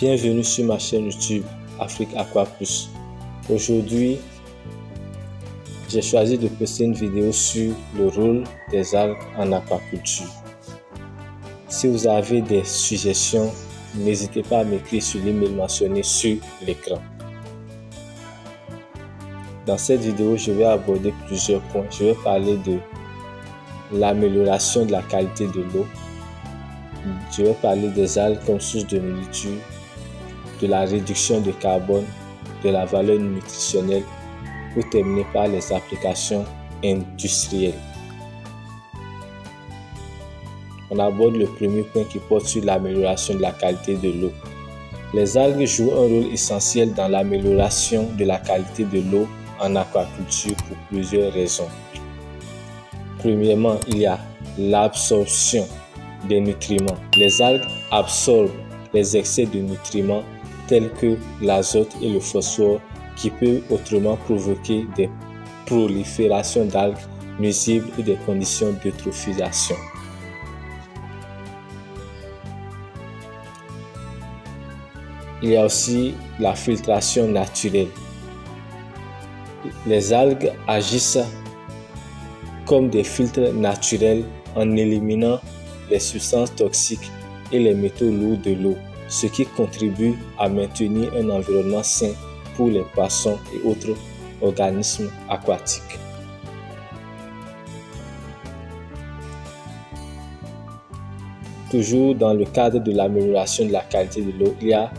Bienvenue sur ma chaîne YouTube Afrique Aqua Plus. Aujourd'hui, j'ai choisi de poster une vidéo sur le rôle des algues en aquaculture. Si vous avez des suggestions, n'hésitez pas à m'écrire sur l'email mentionné sur l'écran. Dans cette vidéo, je vais aborder plusieurs points. Je vais parler de l'amélioration de la qualité de l'eau. Je vais parler des algues comme source de nourriture, de la réduction de carbone, de la valeur nutritionnelle, pour terminer par les applications industrielles. On aborde le premier point qui porte sur l'amélioration de la qualité de l'eau. Les algues jouent un rôle essentiel dans l'amélioration de la qualité de l'eau en aquaculture pour plusieurs raisons. Premièrement, il y a l'absorption des nutriments. Les algues absorbent les excès de nutriments tels que l'azote et le phosphore qui peuvent autrement provoquer des proliférations d'algues nuisibles et des conditions d'eutrophisation. Il y a aussi la filtration naturelle. Les algues agissent comme des filtres naturels en éliminant les substances toxiques et les métaux lourds de l'eau, ce qui contribue à maintenir un environnement sain pour les poissons et autres organismes aquatiques. Toujours dans le cadre de l'amélioration de la qualité de l'eau, il y a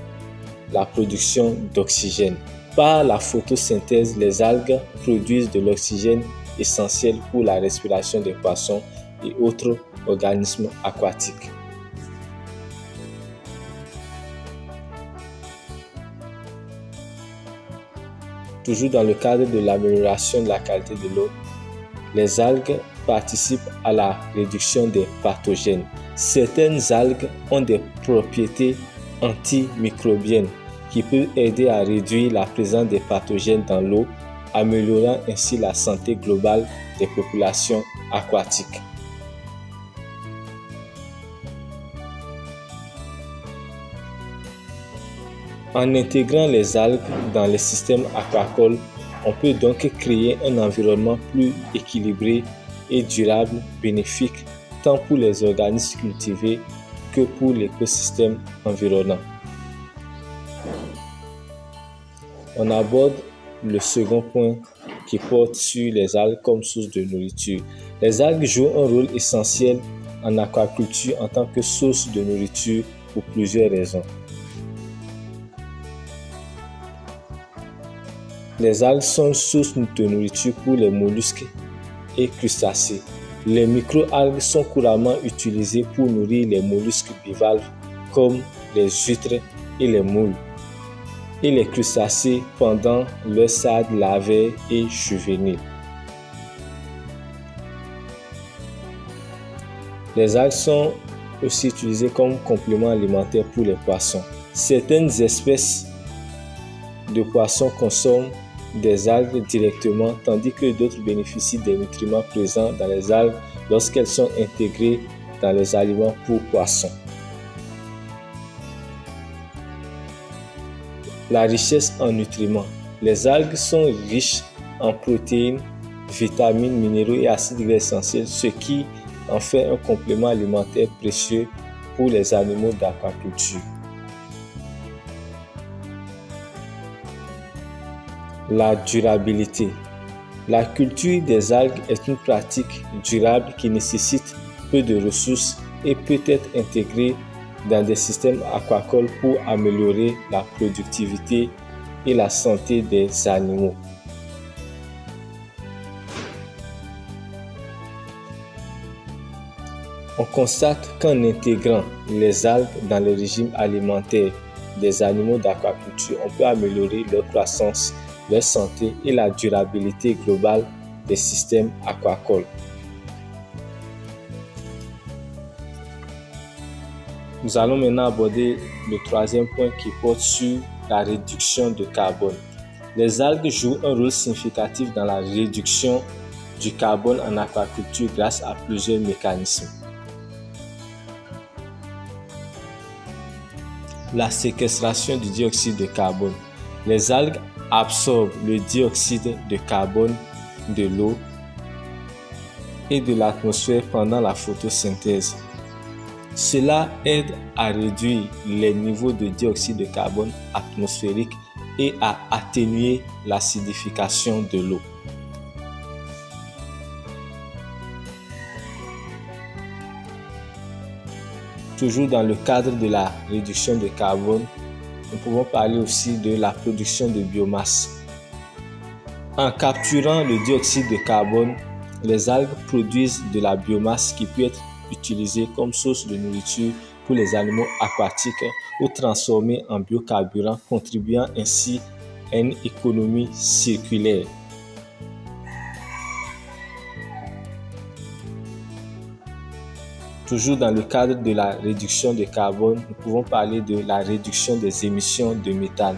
la production d'oxygène. Par la photosynthèse, les algues produisent de l'oxygène essentiel pour la respiration des poissons et autres organismes aquatiques. Toujours dans le cadre de l'amélioration de la qualité de l'eau, les algues participent à la réduction des pathogènes. Certaines algues ont des propriétés antimicrobiennes qui peuvent aider à réduire la présence des pathogènes dans l'eau, améliorant ainsi la santé globale des populations aquatiques. En intégrant les algues dans les systèmes aquacoles, on peut donc créer un environnement plus équilibré et durable, bénéfique tant pour les organismes cultivés que pour l'écosystème environnant. On aborde le second point qui porte sur les algues comme source de nourriture. Les algues jouent un rôle essentiel en aquaculture en tant que source de nourriture pour plusieurs raisons. Les algues sont une source de nourriture pour les mollusques et crustacés. Les micro-algues sont couramment utilisées pour nourrir les mollusques bivalves comme les huîtres et les moules, et les crustacés pendant leur stade larvaire et juvénile. Les algues sont aussi utilisées comme complément alimentaire pour les poissons. Certaines espèces de poissons consomment des algues directement, tandis que d'autres bénéficient des nutriments présents dans les algues lorsqu'elles sont intégrées dans les aliments pour poissons. La richesse en nutriments. Les algues sont riches en protéines, vitamines, minéraux et acides gras essentiels, ce qui en fait un complément alimentaire précieux pour les animaux d'aquaculture. La durabilité. La culture des algues est une pratique durable qui nécessite peu de ressources et peut être intégrée dans des systèmes aquacoles pour améliorer la productivité et la santé des animaux. On constate qu'en intégrant les algues dans le régime alimentaire des animaux d'aquaculture, on peut améliorer leur croissance, leur santé et la durabilité globale des systèmes aquacoles. Nous allons maintenant aborder le troisième point qui porte sur la réduction de carbone. Les algues jouent un rôle significatif dans la réduction du carbone en aquaculture grâce à plusieurs mécanismes. La séquestration du dioxyde de carbone. Les algues absorbent le dioxyde de carbone de l'eau et de l'atmosphère pendant la photosynthèse. Cela aide à réduire les niveaux de dioxyde de carbone atmosphérique et à atténuer l'acidification de l'eau. Toujours dans le cadre de la réduction de carbone, nous pouvons parler aussi de la production de biomasse. En capturant le dioxyde de carbone, les algues produisent de la biomasse qui peut être utilisée comme source de nourriture pour les animaux aquatiques ou transformée en biocarburant, contribuant ainsi à une économie circulaire. Toujours dans le cadre de la réduction de carbone, nous pouvons parler de la réduction des émissions de méthane.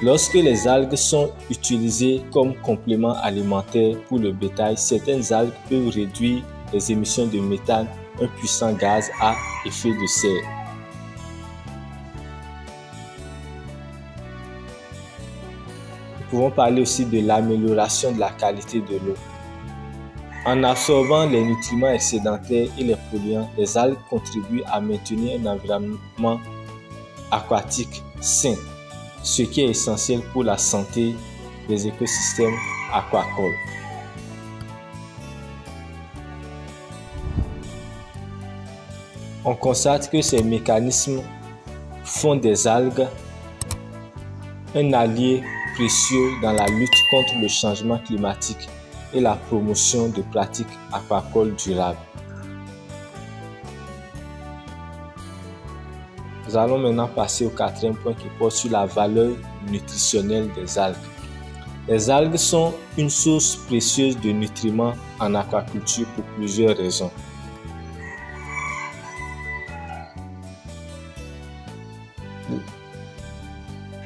Lorsque les algues sont utilisées comme complément alimentaire pour le bétail, certaines algues peuvent réduire les émissions de méthane, un puissant gaz à effet de serre. Nous pouvons parler aussi de l'amélioration de la qualité de l'eau. En absorbant les nutriments excédentaires et les polluants, les algues contribuent à maintenir un environnement aquatique sain, ce qui est essentiel pour la santé des écosystèmes aquacoles. On constate que ces mécanismes font des algues un allié précieux dans la lutte contre le changement climatique et la promotion de pratiques aquacoles durables. Nous allons maintenant passer au quatrième point qui porte sur la valeur nutritionnelle des algues. Les algues sont une source précieuse de nutriments en aquaculture pour plusieurs raisons.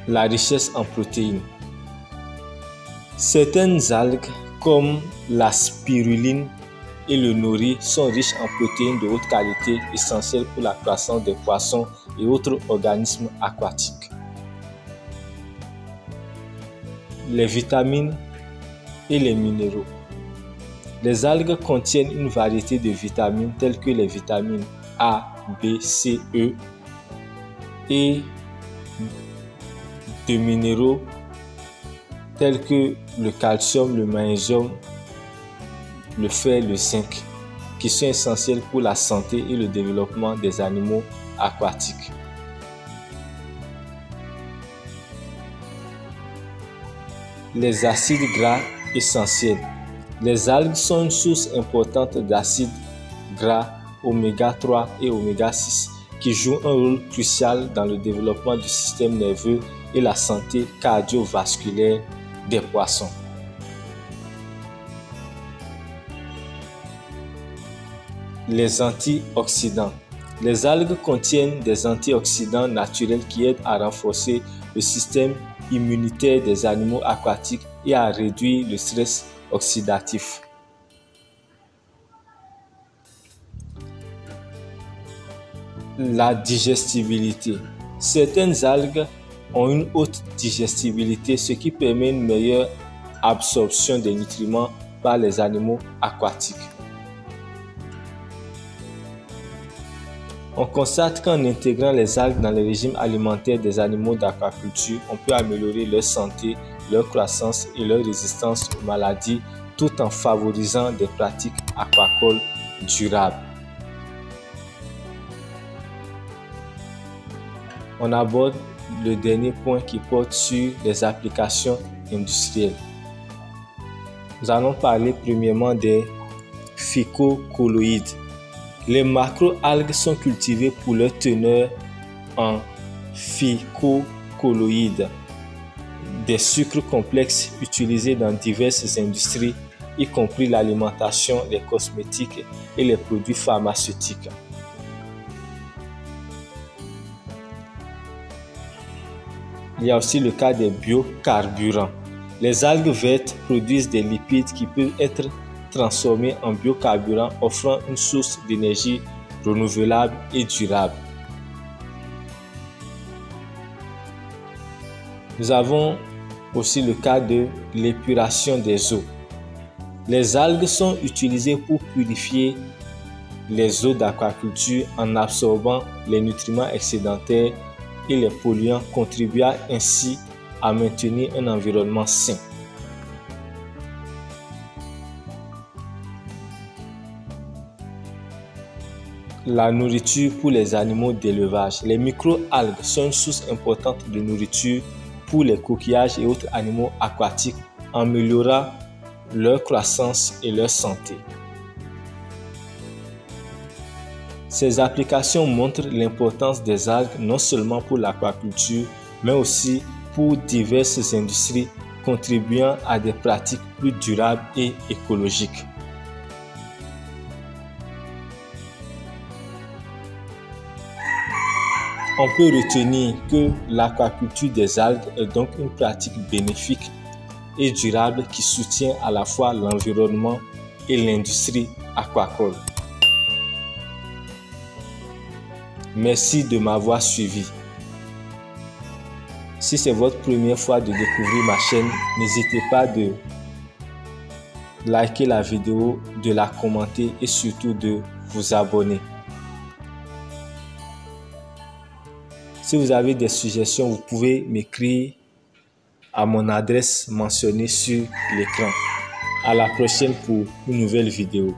La richesse en protéines. Certaines algues, comme la spiruline et le nori, sont riches en protéines de haute qualité, essentielles pour la croissance des poissons et autres organismes aquatiques. Les vitamines et les minéraux. Les algues contiennent une variété de vitamines telles que les vitamines A, B, C, E et de minéraux tels que le calcium, le magnésium, le fer, le zinc, qui sont essentiels pour la santé et le développement des animaux aquatiques. Les acides gras essentiels. Les algues sont une source importante d'acides gras oméga 3 et oméga 6 qui jouent un rôle crucial dans le développement du système nerveux et la santé cardiovasculaire des poissons. Les antioxydants. Les algues contiennent des antioxydants naturels qui aident à renforcer le système immunitaire des animaux aquatiques et à réduire le stress oxydatif. La digestibilité. Certaines algues ont une haute digestibilité, ce qui permet une meilleure absorption des nutriments par les animaux aquatiques. On constate qu'en intégrant les algues dans le régime alimentaire des animaux d'aquaculture, on peut améliorer leur santé, leur croissance et leur résistance aux maladies, tout en favorisant des pratiques aquacoles durables. On aborde le dernier point qui porte sur les applications industrielles. Nous allons parler premièrement des phycocolloïdes. Les macroalgues sont cultivées pour leur teneur en phycocolloïdes, des sucres complexes utilisés dans diverses industries, y compris l'alimentation, les cosmétiques et les produits pharmaceutiques. Il y a aussi le cas des biocarburants. Les algues vertes produisent des lipides qui peuvent être transformés en biocarburants, offrant une source d'énergie renouvelable et durable. Nous avons aussi le cas de l'épuration des eaux. Les algues sont utilisées pour purifier les eaux d'aquaculture en absorbant les nutriments excédentaires et les polluants, contribuant ainsi à maintenir un environnement sain. La nourriture pour les animaux d'élevage. Les micro-algues sont une source importante de nourriture pour les coquillages et autres animaux aquatiques, améliorant leur croissance et leur santé. Ces applications montrent l'importance des algues non seulement pour l'aquaculture, mais aussi pour diverses industries, contribuant à des pratiques plus durables et écologiques. On peut retenir que l'aquaculture des algues est donc une pratique bénéfique et durable qui soutient à la fois l'environnement et l'industrie aquacole. Merci de m'avoir suivi. Si c'est votre première fois de découvrir ma chaîne, n'hésitez pas de liker la vidéo, de la commenter et surtout de vous abonner. Si vous avez des suggestions, vous pouvez m'écrire à mon adresse mentionnée sur l'écran. À la prochaine pour une nouvelle vidéo.